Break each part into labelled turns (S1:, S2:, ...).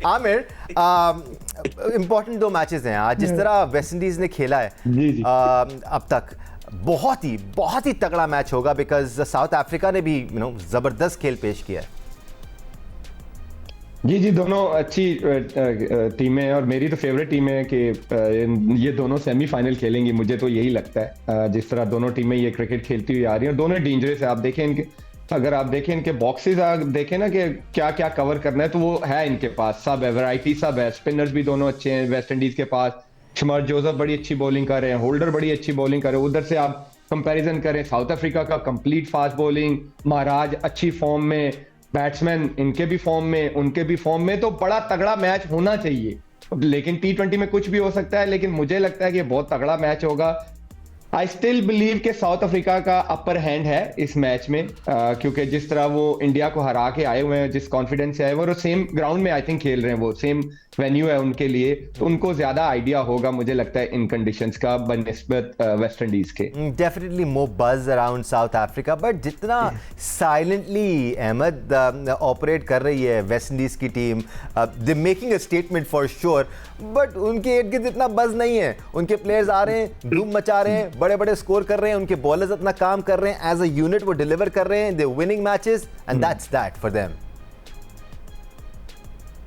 S1: Aamir, important दो matches हैं आज। जिस तरह वेस्ट इंडीज़ ने खेला है अब तक, बहुत ही तगड़ा मैच होगा, बिकॉज साउथ अफ्रीका ने भी ज़बरदस्त खेल पेश किया है।
S2: जी, दोनों अच्छी टीमें हैं और मेरी तो फेवरेट टीम है कि ये दोनों सेमीफाइनल खेलेंगी। मुझे तो यही लगता है, जिस तरह दोनों टीमें ये क्रिकेट खेलती हुई आ रही हैं, दोनों डेंजरस है। आप देखें इनके, अगर आप देखें इनके बॉक्सेस, देखें ना कि क्या क्या कवर करना है, तो वो है इनके पास, सब है, वैरायटी सब है। स्पिनर्स भी दोनों अच्छे हैं वेस्ट इंडीज के पास। शमर जोसेफ बड़ी अच्छी बॉलिंग कर रहे हैं, होल्डर बड़ी अच्छी बॉलिंग कर रहे हैं। उधर से आप कंपैरिजन करें साउथ अफ्रीका का, कंप्लीट फास्ट बॉलिंग, महाराज अच्छी फॉर्म में, बैट्समैन इनके भी फॉर्म में, उनके भी फॉर्म में, तो बड़ा तगड़ा मैच होना चाहिए। लेकिन T20 में कुछ भी हो सकता है, लेकिन मुझे लगता है कि बहुत तगड़ा मैच होगा। आई स्टिल बिलीव कि साउथ अफ्रीका का अपर हैंड है इस मैच में, क्योंकि जिस तरह वो इंडिया को हरा के आए हुए हैं, जिस कॉन्फिडेंस से आए हुए हैं, और सेम ग्राउंड में आई थिंक खेल रहे हैं, वो सेम वेन्यू है उनके लिए, तो उनको ज्यादा आइडिया होगा मुझे लगता है इन कंडीशंस का बनिस्बत वेस्ट इंडीज के।
S1: डेफिनेटली मोर बज अराउंड साउथ अफ्रीका, बट जितना साइलेंटली अहमद ऑपरेट कर रही है वेस्ट इंडीज की team, they making a statement for sure, but उनके इर्द गिर्द इतना बज नहीं है। उनके प्लेयर्स आ रहे हैं, धूम मचा रहे हैं, बड़े बड़े स्कोर कर रहे हैं, उनके बॉलर्स अपना काम कर रहे हैं, एज अ यूनिट वो डिलीवर कर रहे हैं, they winning matches, and that's that for them.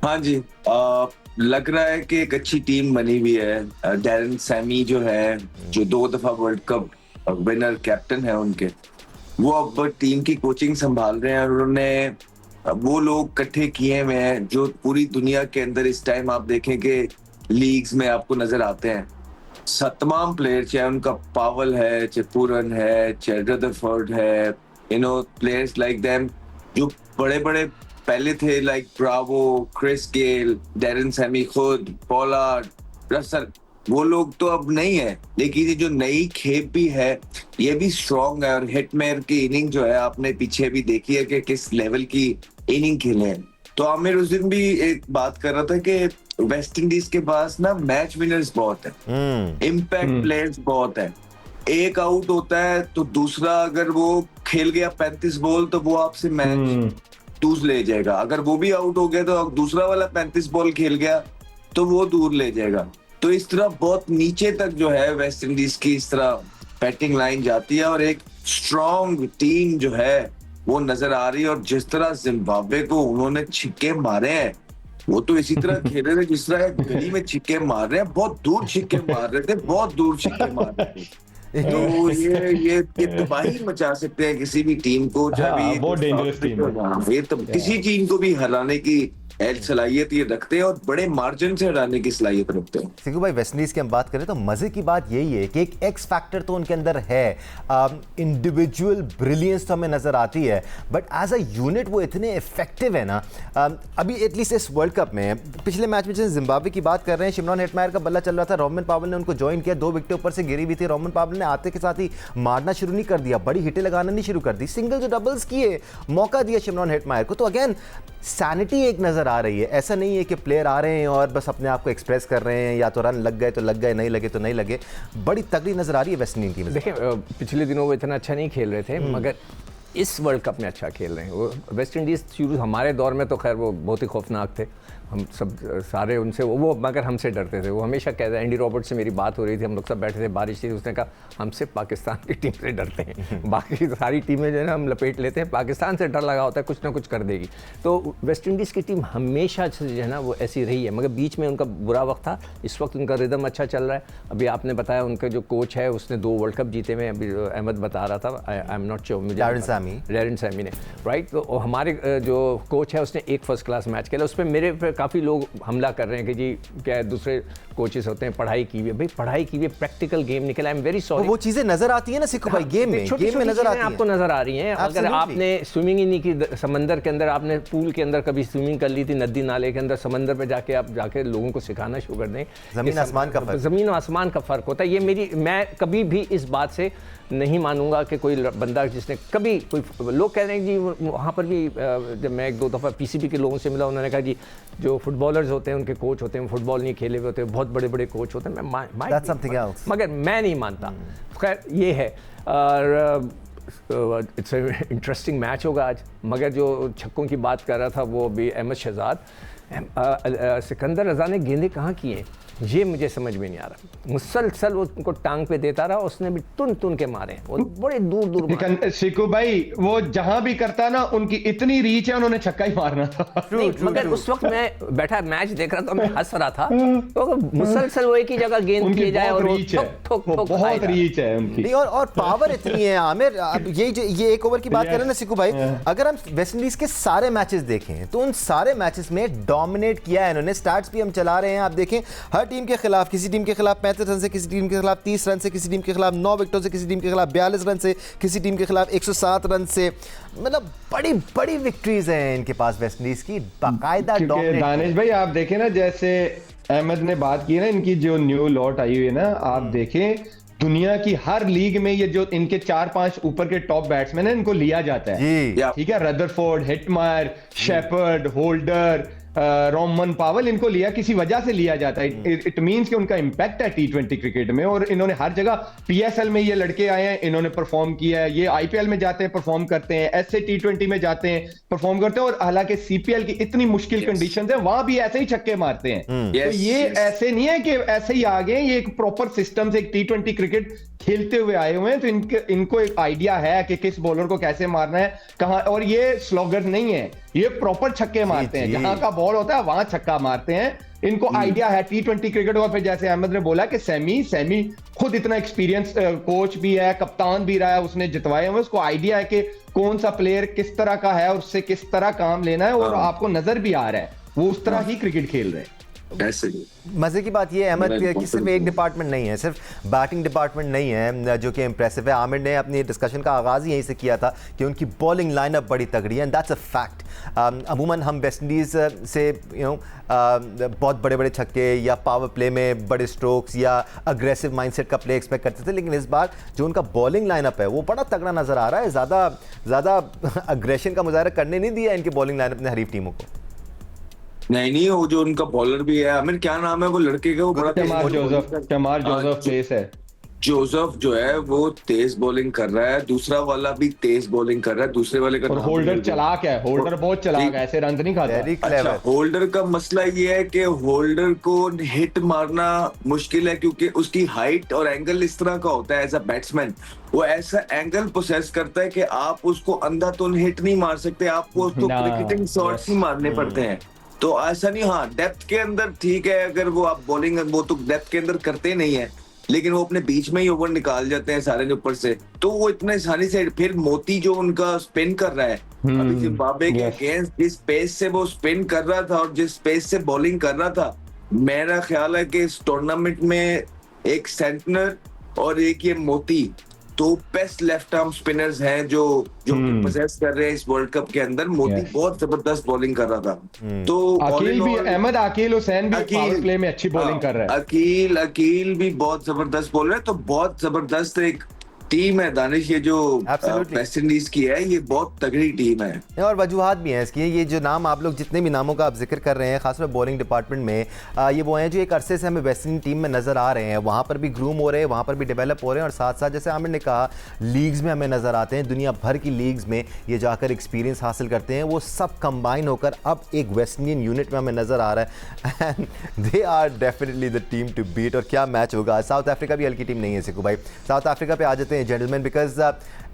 S3: हाँ जी, लग रहा है कि एक अच्छी टीम बनी हुई है। डैरन सैमी जो है, जो 2 दफा वर्ल्ड कप विनर कैप्टन है उनके, वो अब टीम की कोचिंग संभाल रहे हैं। और उन्होंने वो लोग इकट्ठे किए हुए हैं जो पूरी दुनिया के अंदर इस टाइम आप देखें कि लीग्स में आपको नजर आते हैं। तमाम प्लेयर, चाहे उनका पावल है, चाहे पूरन है, चाहे रदरफोर्ड है, प्लेयर्स लाइक देम, जो बड़े बड़े पहले थे, like Bravo, Chris Gayle, Darren Sammy खुद, पोलार्ड, रसल, वो लोग तो अब नहीं है। लेकिन ये जो नई खेप भी है, ये भी स्ट्रॉन्ग है। और हिटमेयर की इनिंग जो है, आपने पीछे भी देखी है कि किस लेवल की इनिंग खेले हैं। तो आमिर उस दिन भी एक बात कर रहा था कि वेस्ट इंडीज के पास ना मैच विनर्स बहुत है, इम्पैक्ट प्लेयर्स बहुत है। एक आउट होता है तो दूसरा, अगर वो खेल गया 35 बॉल, तो वो आपसे मैच दूर ले जाएगा। अगर वो भी आउट हो गया तो दूसरा वाला 35 बॉल खेल गया तो वो दूर ले जाएगा। तो इस तरह बहुत नीचे तक जो है वेस्ट इंडीज की इस तरह बैटिंग लाइन जाती है, और एक स्ट्रॉन्ग टीम जो है वो नजर आ रही है। और जिस तरह जिम्बाब्वे को उन्होंने छिक्के मारे हैं, वो तो इसी तरह खेल रहे थे जिस तरह गली में छिक्के मार रहे हैं, बहुत दूर छिक्के मार रहे थे, बहुत दूर छिक्के मार रहे थे। तो ये तबाही मचा सकते हैं किसी भी टीम को, चाहे
S2: बहुत डेंजरस टीम है।
S3: ये तो किसी टीम को भी हराने की सलाहियत ये रखते हैं, और बड़े मार्जिन से हराने की सलाहियत रखते हैं।
S1: सिकू भाई, वेस्ट इंडीज की हम बात करें तो मजे की बात यही है कि एक एक्स फैक्टर तो उनके अंदर है, इंडिविजुअल ब्रिलियंस तो हमें नजर आती है, बट एज अ यूनिट वो इतने इफेक्टिव है ना। अभी एटलीस्ट इस वर्ल्ड कप में, पिछले मैच में जैसे जिम्बाब्वे की बात कर रहे हैं, शिमरॉन हेटमायर का बल्ला चल रहा था, रोमन पावल ने उनको ज्वाइन किया, 2 विकेटें ऊपर से गिरी हुई थी। रोमन पावल ने आते के साथ ही मारना शुरू नहीं कर दिया, बड़ी हिटें लगाना नहीं शुरू कर दी, सिंगल जो डबल्स किए, मौका दिया शिमरॉन हेटमायर को। तो अगेन सैनिटी एक नजर आ रही है। ऐसा नहीं है कि प्लेयर आ रहे हैं और बस अपने आप को एक्सप्रेस कर रहे हैं, या तो रन लग गए तो लग गए, नहीं लगे तो नहीं लगे। बड़ी तगड़ी नजर आ रही है वेस्ट इंडीज की।
S4: देखिए, पिछले दिनों वो इतना अच्छा नहीं खेल रहे थे, मगर इस वर्ल्ड कप में अच्छा खेल रहे हैं। वो वेस्ट इंडीज़ शुरू हमारे दौर में तो खैर वो बहुत ही खौफनाक थे, हम सब सारे उनसे, वो मगर हमसे डरते थे। वो हमेशा कहते हैं, एंडी रॉबर्ट से मेरी बात हो रही थी, हम लोग सब बैठे थे, बारिश थी, उसने कहा हम सिर्फ पाकिस्तान की टीम से डरते हैं, बाकी सारी टीमें जो है ना हम लपेट लेते हैं, पाकिस्तान से डर लगा होता है कुछ ना कुछ कर देगी। तो वेस्ट इंडीज़ की टीम हमेशा से जो है ना वो ऐसी रही है, मगर बीच में उनका बुरा वक्त था। इस वक्त उनका रिदम अच्छा चल रहा है। अभी आपने बताया उनका जो कोच है उसने 2 वर्ल्ड कप जीते हुए, अभी अहमद बता रहा था, I am not sure, Darren Sami ने, राइट। तो हमारे जो कोच है उसने एक फर्स्ट क्लास मैच खेला। उस पर मेरे पे काफ़ी लोग हमला कर रहे हैं कि जी क्या दूसरे कोचेस होते हैं, पढ़ाई की हुई है। भाई पढ़ाई की हुई, प्रैक्टिकल गेम निकला। आई एम वेरी सॉरी,
S1: वो चीजें नजर आती है ना सिक्कू भाई, गेम में नजर आती है,
S4: आपको नजर आ रही हैं। अगर आपने स्विमिंग ही नहीं की समंदर के अंदर, आपने पूल के अंदर कभी स्विमिंग कर ली थी, नदी नाले के अंदर, समंदर पे जाके आप जाके लोगों को सिखाना शुरू कर दें,
S1: जमीन
S4: आसमान का फर्क होता है। ये मैं कभी भी इस बात से नहीं मानूंगा कि कोई बंदा जिसने कभी, कोई लोग कह रहे हैं जी वहाँ पर भी, जब मैं 1-2 दफ़ा पीसीबी के लोगों से मिला, उन्होंने कहा जी जो फुटबॉलर्स होते हैं उनके कोच होते हैं, फुटबॉल नहीं खेले हुए होते, बहुत बड़े बड़े कोच होते हैं। मगर मैं नहीं मानता। खैर ये है, और इट्स इंटरेस्टिंग मैच होगा आज। मगर जो छक्कों की बात कर रहा था वो भी अहमद शहजाद, सिकंदर रजा ने गेंदें कहाँ की हैं, ये मुझे समझ में नहीं आ रहा। मुसलसल वो उनको टांग पे देता रहा, उसने भी तुन के मारे हैं, वो बड़े दूर दूर।
S2: शिकू भाई वो जहां भी करता ना, उनकी इतनी रीच है, उन्होंने छक्का ही मारना था।
S4: मगर उस वक्त मैं बैठा मैच देख रहा था, मैं हंस रहा था, तो मुसलसल वो एक ही जगह गेंद किए जाए और
S2: रीच है, बहुत रीच है उनकी,
S1: और पावर इतनी है आमिर। अब ये एक ओवर की बात करें ना सिकू भाई, अगर हम वेस्ट इंडीज के सारे मैचेस देखें तो उन सारे मैचेस में डोमिनेट किया है इन्होंने। स्टैट्स भी हम चला रहे हैं, आप देखें हर टीम के खिलाफ, किसी टीम के खिलाफ 35 रन से, किसी टीम के खिलाफ 30 रन से, किसी टीम के खिलाफ 9 विकेटों से, किसी टीम के खिलाफ 42 रन से, किसी टीम के खिलाफ 107 रन से। मतलब बड़ी बड़ी विक्ट्रीज हैं इनके पास वेस्ट इंडीज की, बाकायदा डोमिनेट।
S2: दानिश भाई आप देखें ना, जैसे अहमद ने बात की ना, इनकी जो न्यू लॉट आई हुई है ना, आप देखें दुनिया की हर लीग में ये जो इनके 4-5 ऊपर के टॉप बैट्समैन है, इनको लिया जाता है, ठीक है। Rutherford, Hetmyer, Shepherd, Holder, Rovman Powell, इनको लिया किसी वजह से लिया जाता है। इट मींस कि उनका इंपैक्ट है टी20 क्रिकेट में, और इन्होंने हर जगह, पीएसएल में ये लड़के आए हैं, इन्होंने परफॉर्म किया है, ये आईपीएल में जाते हैं परफॉर्म करते हैं, ऐसे टी20 में जाते हैं परफॉर्म करते हैं, और हालांकि सीपीएल की इतनी मुश्किल कंडीशंस है, वहां भी ऐसे ही छक्के मारते हैं। तो ये ऐसे नहीं है कि ऐसे ही आ गए, ये एक प्रॉपर सिस्टम से एक टी20 क्रिकेट खेलते हुए आए हुए हैं, तो इनको एक आइडिया है कि किस बॉलर को कैसे मारना है, कहां। और ये स्लॉगर नहीं है, ये प्रॉपर छक्के मारते हैं, जहां का बॉल होता है वहां छक्का मारते हैं। इनको आइडिया है टी20 क्रिकेट। और फिर जैसे अहमद ने बोला कि सैमी खुद इतना एक्सपीरियंस कोच भी है, कप्तान भी रहा है, उसने जितवाए हुए, उसको आइडिया है कि कौन सा प्लेयर किस तरह का है और उससे किस तरह काम लेना है, और आपको नजर भी आ रहा है वो उस तरह ही क्रिकेट खेल रहे हैं।
S1: मजे की बात यह है अहमद कि सिर्फ एक डिपार्टमेंट नहीं है, सिर्फ बैटिंग डिपार्टमेंट नहीं है जो कि इम्प्रेसिव है। आमिर ने अपनी डिस्कशन का आगाज़ ही यहीं से किया था कि उनकी बॉलिंग लाइनअप बड़ी तगड़ी है, एंड दैट्स अ फैक्ट। अमूमन हम वेस्ट इंडीज़ से बहुत बड़े बड़े छक्के या पावर प्ले में बड़े स्ट्रोक्स या अग्रेसिव माइंडसेट का प्ले एक्सपेक्ट करते थे, लेकिन इस बार जो उनका बॉलिंग लाइनअप है वो बड़ा तगड़ा नज़र आ रहा है। ज़्यादा अग्रेशन का मुजाहरा करने नहीं दिया इनकी बॉलिंग लाइनअप ने हरीफ टीमों को।
S3: नहीं, वो जो उनका बॉलर भी है, आमिर क्या नाम है वो लड़के का, वो बड़ा
S2: शमार जोसेफ प्लेस है।
S3: जोसेफ जो है वो तेज बॉलिंग कर रहा है, दूसरा वाला भी तेज बॉलिंग कर रहा है, दूसरे वाले का
S2: और होल्डर चलाक है, होल्डर बहुत चलाक है, ऐसे रन नहीं खाता।
S3: अच्छा, होल्डर का मसला ये है कि होल्डर को हिट मारना मुश्किल है, क्योंकि उसकी हाइट और एंगल इस तरह का होता है। एज अ बैट्समैन वो ऐसा एंगल पोसेस करता है कि आप उसको अंधाधुंध हिट नहीं मार सकते, आपको उसको क्रिकेटिंग शॉट्स ही मारने पड़ते हैं। तो ऐसा नहीं, हाँ डेप्थ के अंदर ठीक है, अगर वो आप बॉलिंग, वो तो डेप्थ के अंदर करते नहीं है, लेकिन वो अपने बीच में ही ओवर निकाल जाते हैं सारे ऊपर से, तो वो इतने आसानी से। फिर मोती जो उनका स्पिन कर रहा है अभी जिम्बाब्वे के अगेंस्ट, जिस पेस से वो स्पिन कर रहा था और जिस पेस से बॉलिंग कर रहा था, मेरा ख्याल है कि इस टूर्नामेंट में एक सेंटनर और एक ये मोती तो बेस्ट लेफ्ट आर्म स्पिनर्स हैं जो पोजेस कर रहे हैं इस वर्ल्ड कप के अंदर। मोदी बहुत जबरदस्त बॉलिंग कर रहा था। तो
S2: अकील भी, अहमद अकील हुसैन भी पावर प्ले में अच्छी बॉलिंग कर रहा है।
S3: अकील भी बहुत जबरदस्त बॉलर है। तो बहुत जबरदस्त एक टीम है दानिश, ये जो वेस्ट इंडीज की है, ये बहुत तगड़ी टीम है।
S1: और वजूहात भी हैं इसकी। ये जो नाम आप लोग, जितने भी नामों का आप जिक्र कर रहे हैं, खासकर बॉलिंग डिपार्टमेंट में, ये वो हैं जो एक अरसे से हमें वेस्ट इंडीज टीम में नज़र आ रहे हैं। वहाँ पर भी ग्रूम हो रहे हैं, वहाँ पर भी डेवलप हो रहे हैं, और साथ साथ जैसे आमिर ने कहा, लीग्स में हमें नज़र आते हैं, दुनिया भर की लीग्स में ये जाकर एक्सपीरियंस हासिल करते हैं। वो सब कंबाइन होकर अब एक वेस्ट इंडियन यूनिट में हमें नज़र आ रहा है, and they are definitely the team to beat. और क्या मैच होगा। साउथ अफ्रीका भी हल्की टीम नहीं है सिकू भाई। साउथ अफ्रीका पे आ जाते हैं जेंटलमैन, बिकॉज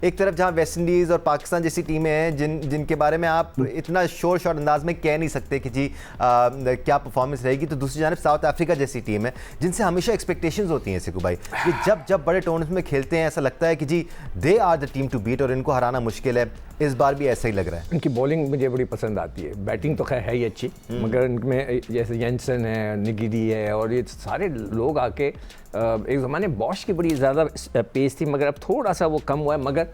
S1: एक तरफ जहां वेस्ट इंडीज़ और पाकिस्तान जैसी टीमें हैं जिनके बारे में आप इतना शोर शॉट अंदाज में कह नहीं सकते कि जी क्या परफॉर्मेंस रहेगी, तो दूसरी जानब साउथ अफ्रीका जैसी टीम है जिनसे हमेशा एक्सपेक्टेशंस होती हैं सिकू भाई। ये जब बड़े टूर्नामेंट में खेलते हैं ऐसा लगता है कि जी they are the team to beat और इनको हराना मुश्किल है। इस बार भी ऐसा ही लग रहा है।
S4: इनकी बॉलिंग मुझे बड़ी पसंद आती है, बैटिंग तो खैर है ही अच्छी, मगर इनमें जैसे जेंसन है, निगिरी है, और ये सारे लोग आके एक ज़माने बॉश की बड़ी ज़्यादा पेस थी, मगर अब थोड़ा सा वो कम हुआ है, मगर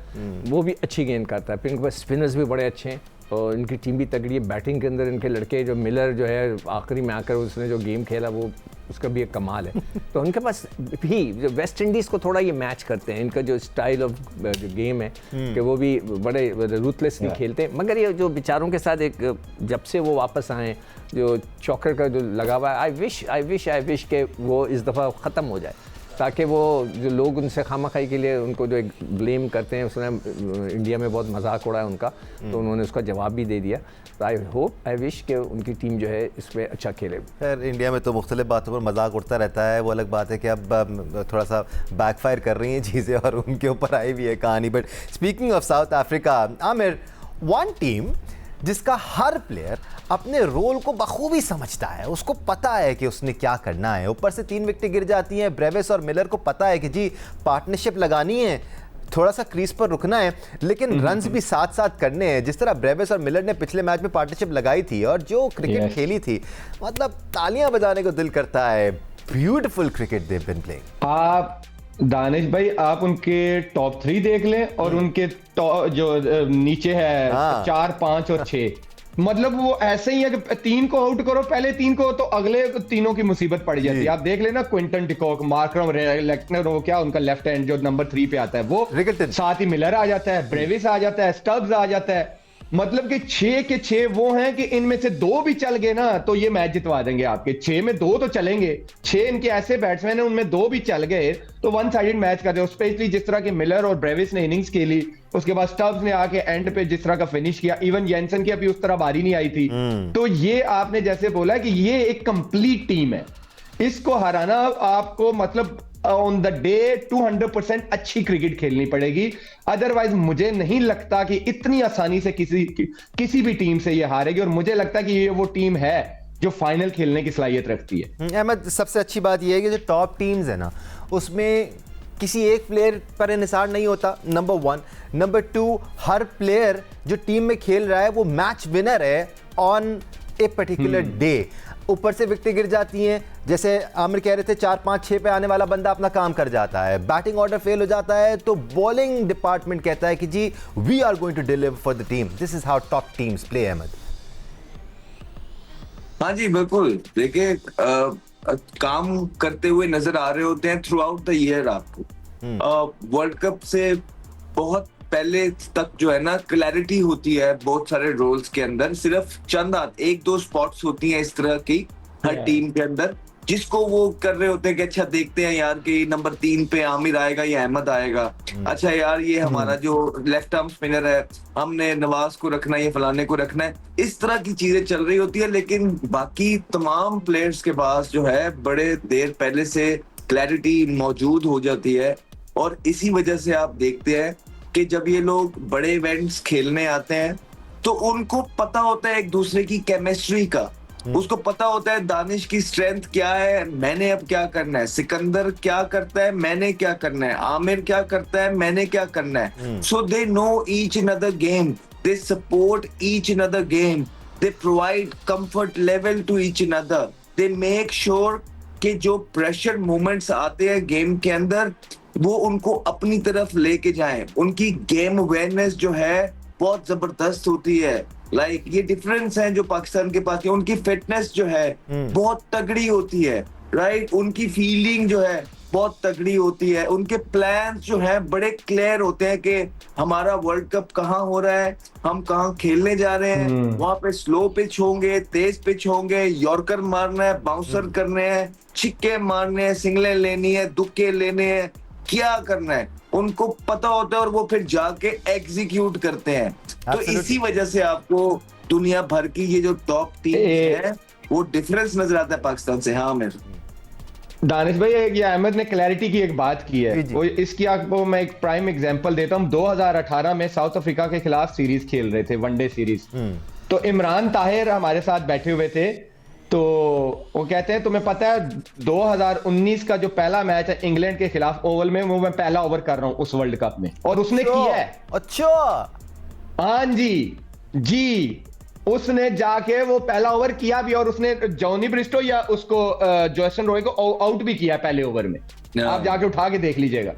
S4: वो भी अच्छी गेंद करता है। फिर इनके पास स्पिनर्स भी बड़े अच्छे हैं और इनकी टीम भी तगड़ी है। बैटिंग के अंदर इनके लड़के जो मिलर जो है आखिरी में आकर उसने जो गेम खेला, वो उसका भी एक कमाल है। तो उनके पास भी जो वेस्ट इंडीज़ को थोड़ा ये मैच करते हैं, इनका जो स्टाइल ऑफ जो गेम है कि वो भी बड़े रूथलेसली खेलते हैं। मगर ये जो बेचारों के साथ एक जब से वो वापस आए, जो चौकर का जो लगा हुआ है, आई विश के वो इस दफ़ा ख़त्म हो जाए। ताकि वो जो लोग उनसे खामखाई के लिए उनको जो एक ब्लेम करते हैं, उसने इंडिया में बहुत मजाक उड़ा है उनका, तो उन्होंने उसका जवाब भी दे दिया। तो आई विश कि उनकी टीम जो है इस पर अच्छा खेले।
S1: खैर इंडिया में तो मुख्तलिफ बातों पर मजाक उड़ता रहता है, वो अलग बात है कि अब थोड़ा सा बैकफायर कर रही हैं चीज़ें और उनके ऊपर आई भी है कहानी। But speaking of south Africa, Aamir, one team जिसका हर प्लेयर अपने रोल को बखूबी समझता है, उसको पता है कि उसने क्या करना है। ऊपर से 3 विकेटें गिर जाती हैं, ब्रेविस और मिलर को पता है कि जी पार्टनरशिप लगानी है, थोड़ा सा क्रीज पर रुकना है, लेकिन रन्स भी साथ साथ करने हैं। जिस तरह ब्रेविस और मिलर ने पिछले मैच में पार्टनरशिप लगाई थी और जो क्रिकेट खेली थी, मतलब तालियां बजाने को दिल करता है। Beautiful cricket they been playing.
S2: आप दानिश भाई, आप उनके टॉप 3 देख लें और उनके जो नीचे है 4, 5 और 6, मतलब वो ऐसे ही है कि 3 को आउट करो, पहले 3 को, तो अगले 3 की मुसीबत पड़ जाती है। आप देख लेना क्विंटन डिकॉक, मार्करम लेक्नर, वो क्या उनका लेफ्ट हैंड जो नंबर 3 पे आता है वो, साथ ही मिलर आ जाता है, ब्रेविस आ जाता है, स्टब्स आ जाता है। मतलब कि 6 के 6 वो हैं कि इनमें से 2 भी चल गए ना तो ये मैच जितवा देंगे आपके। 6 में 2 तो चलेंगे, 6 इनके ऐसे बैट्समैन हैं उनमें 2 भी चल गए तो वन साइडेड मैच कर रहे हो। स्पेशली जिस तरह के मिलर और ब्रेविस ने इनिंग्स खेली, उसके बाद स्टब्स ने आके एंड पे जिस तरह का फिनिश किया, इवन जेंसन की अभी उस तरह बारी नहीं आई थी। तो ये आपने जैसे बोला कि ये एक कंप्लीट टीम है, इसको हराना आपको मतलब ऑन द डे 200% अच्छी क्रिकेट खेलनी पड़ेगी। अदरवाइज मुझे नहीं लगता कि इतनी आसानी से किसी भी टीम से ये हारेगी, और मुझे लगता है कि ये वो टीम है जो फाइनल खेलने की सलाहियत रखती है।
S1: अहमद, सबसे अच्छी बात यह है कि जो टॉप टीम्स है ना, उसमें किसी एक प्लेयर पर इन्हिसार नहीं होता, नंबर 1। नंबर 2, हर प्लेयर जो टीम में खेल रहा है वो मैच विनर है ऑन ए पर्टिकुलर डे। ऊपर से विकेटें गिर जाती हैं, जैसे आमिर कह रहे थे 4, 5, 6 पे आने वाला बंदा अपना काम कर जाता है, बैटिंग ऑर्डर फेल हो जाता है तो बॉलिंग डिपार्टमेंट कहता है कि जी we are going to deliver for the team. This is how top teams play. Ahmad,
S3: हाँ जी बिल्कुल, देखिए काम करते हुए नजर आ रहे होते हैं थ्रू आउट द ईयर। आपको वर्ल्ड कप से बहुत पहले तक जो है ना क्लैरिटी होती है बहुत सारे रोल्स के अंदर, सिर्फ चंद 1-2 स्पॉट्स होती हैं इस तरह की हर टीम के अंदर, जिसको वो कर रहे होते हैं कि अच्छा देखते हैं यार कि नंबर 3 पे आमिर आएगा या अहमद आएगा, अच्छा यार ये हमारा जो लेफ्ट आर्म स्पिनर है हमने नवाज को रखना है, ये फलाने को रखना है। इस तरह की चीजें चल रही होती है, लेकिन बाकी तमाम प्लेयर्स के पास जो है बड़े देर पहले से क्लैरिटी मौजूद हो जाती है। और इसी वजह से आप देखते हैं कि जब ये लोग बड़े इवेंट्स खेलने आते हैं तो उनको पता होता है एक दूसरे की केमिस्ट्री का, उसको पता होता है दानिश की स्ट्रेंथ क्या है, मैंने अब क्या करना है, सिकंदर क्या करता है, मैंने क्या करना है, आमिर क्या करता है, मैंने क्या करना है। So they know each other game, they support each other game, they provide comfort level to each other, they make sure कि जो प्रेशर मोमेंट्स आते हैं गेम के अंदर वो उनको अपनी तरफ लेके जाएं। उनकी गेम अवेयरनेस जो है बहुत जबरदस्त होती है। लाइक ये डिफरेंस है जो पाकिस्तान के पास है। उनकी फिटनेस जो है बहुत तगड़ी होती है, राइट। उनकी फील्डिंग जो है बहुत तगड़ी होती है। उनके प्लान्स जो है बड़े क्लियर होते हैं कि हमारा वर्ल्ड कप कहाँ हो रहा है, हम कहाँ खेलने जा रहे हैं, वहां पे स्लो पिच होंगे, तेज पिच होंगे, यॉर्कर मारना है, बाउंसर करने हैं, छिक्के मारने हैं, सिंगलें लेनी है, दुक्के लेने हैं, क्या करना है उनको पता होता है और वो फिर जाके एग्जीक्यूट करते हैं। तो इसी वजह से आपको दुनिया भर की ये जो टॉप टीम है वो डिफरेंस नजर आता है पाकिस्तान से। हाँ मेरे
S2: दानिश भाई, ये अहमद ने क्लैरिटी की एक बात की है, वो इसकी आपको मैं एक प्राइम एग्जांपल देता हूँ। 2018 में साउथ अफ्रीका के खिलाफ सीरीज खेल रहे थे, वनडे सीरीज। तो इमरान ताहिर हमारे साथ बैठे हुए थे, तो वो कहते हैं तुम्हें पता है 2019 का जो पहला मैच है इंग्लैंड के खिलाफ ओवल में, वो मैं पहला ओवर कर रहा हूँ उस वर्ल्ड कप में, और उसने किया है।
S1: अच्छा,
S2: हाँ जी, उसने जाके वो पहला ओवर किया भी, और उसने जॉनी ब्रिस्टो या उसको जॉसन रॉय को आउट भी किया पहले ओवर में। आप जाके उठा के देख लीजिएगा।